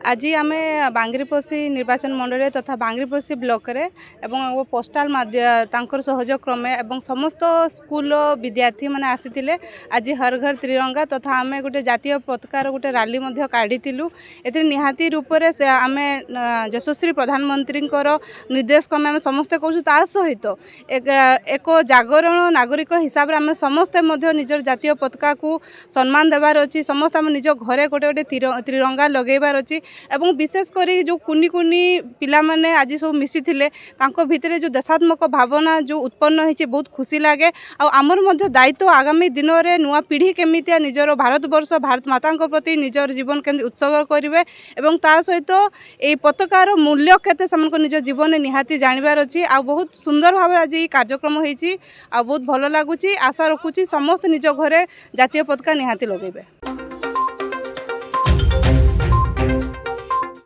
आज आम बांगरीपोषी निर्वाचन मंडल तथा बांगरीपोषी ब्लॉक रे एवं पोस्टाल माध्यम सहयोग क्रमे एवं समस्त स्कूल विद्यार्थी मैंने आसी आज हर घर त्रिरंगा तथा आम गोटे जातीय पताकार गोटे रैली काढ़ी ए निहाती रूप से आम यशस्वी प्रधानमंत्री निर्देश क्रमे आम समस्ते कहूँ ता सहित एक जागरण नागरिक हिसाब से आम समस्ते निजर जातीय पताका को सम्मान देवार अच्छी समस्त आम निज घरे गोटे गोटे त्रिरंगा लगेबार अच्छी एवं विशेषकर जो कुनी कुनी पिला माने आज सब मिसी भितर जो देशात्मक भावना जो उत्पन्न होती बहुत खुशी लगे आमर मध्य दायित्व आगामी दिन में नुआ पीढ़ी केमितिया निजर भारत वर्ष भारत माता प्रति निजर जीवन केमती उत्सर्ग करेंगे एवं ता सहित ये पताकार मूल्य केते से निज जीवन में निहाती जानवर अच्छी आ बहुत सुंदर भाव आज ये कार्यक्रम होती बहुत भल लगुच आशा रखुची समस्त निज घरे जातीय पताका निहाती लगेबे।